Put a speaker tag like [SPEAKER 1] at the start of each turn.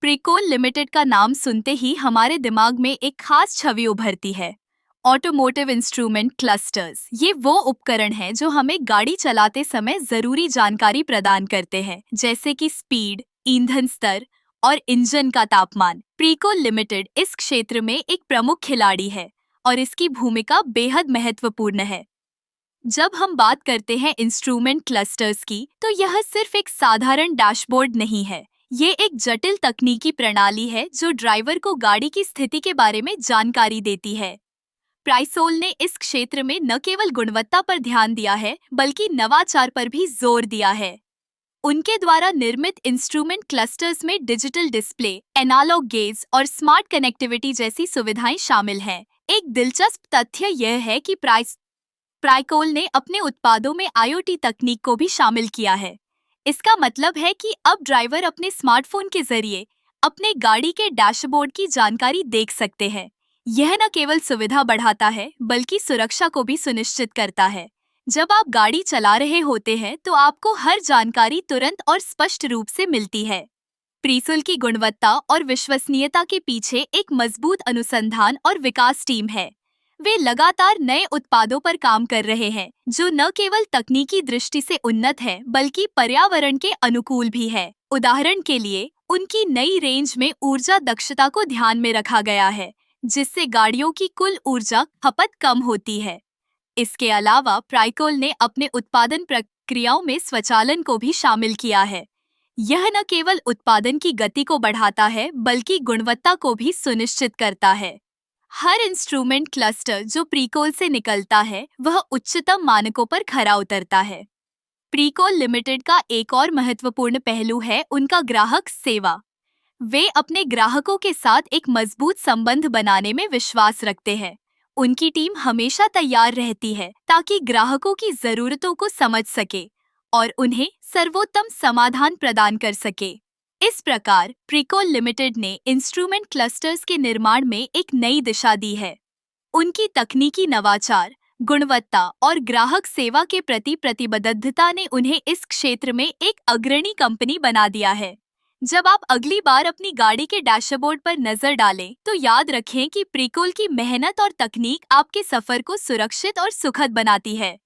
[SPEAKER 1] प्रीकोल limited का नाम सुनते ही हमारे दिमाग में एक खास छवि उभरती है। ऑटोमोटिव इंस्ट्रूमेंट क्लस्टर्स ये वो उपकरण हैं जो हमें गाड़ी चलाते समय जरूरी जानकारी प्रदान करते हैं, जैसे कि स्पीड, ईंधन स्तर और इंजन का तापमान। प्रीकोल लिमिटेड इस क्षेत्र में एक प्रमुख खिलाड़ी है और इसकी भूमिका बेहद महत्वपूर्ण है। जब हम बात करते हैं इंस्ट्रूमेंट क्लस्टर्स की, तो यह सिर्फ एक साधारण डैशबोर्ड नहीं है। ये एक जटिल तकनीकी प्रणाली है जो ड्राइवर को गाड़ी की स्थिति के बारे में जानकारी देती है। प्राइसोल ने इस क्षेत्र में न केवल गुणवत्ता पर ध्यान दिया है, बल्कि नवाचार पर भी जोर दिया है। उनके द्वारा निर्मित इंस्ट्रूमेंट क्लस्टर्स में डिजिटल डिस्प्ले, एनालॉग गेज और स्मार्ट कनेक्टिविटी जैसी सुविधाएं शामिल हैं। एक दिलचस्प तथ्य यह है कि प्राइकोल ने अपने उत्पादों में आईओटी तकनीक को भी शामिल किया है। इसका मतलब है कि अब ड्राइवर अपने स्मार्टफोन के जरिए अपने गाड़ी के डैशबोर्ड की जानकारी देख सकते हैं। यह न केवल सुविधा बढ़ाता है, बल्कि सुरक्षा को भी सुनिश्चित करता है। जब आप गाड़ी चला रहे होते हैं तो आपको हर जानकारी तुरंत और स्पष्ट रूप से मिलती है। प्रीसोल की गुणवत्ता और विश्वसनीयता के पीछे एक मजबूत अनुसंधान और विकास टीम है। वे लगातार नए उत्पादों पर काम कर रहे हैं, जो न केवल तकनीकी दृष्टि से उन्नत है, बल्कि पर्यावरण के अनुकूल भी है। उदाहरण के लिए, उनकी नई रेंज में ऊर्जा दक्षता को ध्यान में रखा गया है, जिससे गाड़ियों की कुल ऊर्जा खपत कम होती है। इसके अलावा प्राइकोल ने अपने उत्पादन प्रक्रियाओं में स्वचालन को भी शामिल किया है। यह न केवल उत्पादन की गति को बढ़ाता है, बल्कि गुणवत्ता को भी सुनिश्चित करता है। हर इंस्ट्रूमेंट क्लस्टर जो प्रीकोल से निकलता है, वह उच्चतम मानकों पर खरा उतरता है। प्रीकोल लिमिटेड का एक और महत्वपूर्ण पहलू है उनका ग्राहक सेवा। वे अपने ग्राहकों के साथ एक मजबूत संबंध बनाने में विश्वास रखते हैं। उनकी टीम हमेशा तैयार रहती है ताकि ग्राहकों की जरूरतों को समझ सके और उन्हें सर्वोत्तम समाधान प्रदान कर सके। इस प्रकार प्रीकोल लिमिटेड ने इंस्ट्रूमेंट क्लस्टर्स के निर्माण में एक नई दिशा दी है। उनकी तकनीकी नवाचार, गुणवत्ता और ग्राहक सेवा के प्रति प्रतिबद्धता ने उन्हें इस क्षेत्र में एक अग्रणी कंपनी बना दिया है। जब आप अगली बार अपनी गाड़ी के डैशबोर्ड पर नजर डालें, तो याद रखें कि प्रीकोल की मेहनत और तकनीक आपके सफर को सुरक्षित और सुखद बनाती है।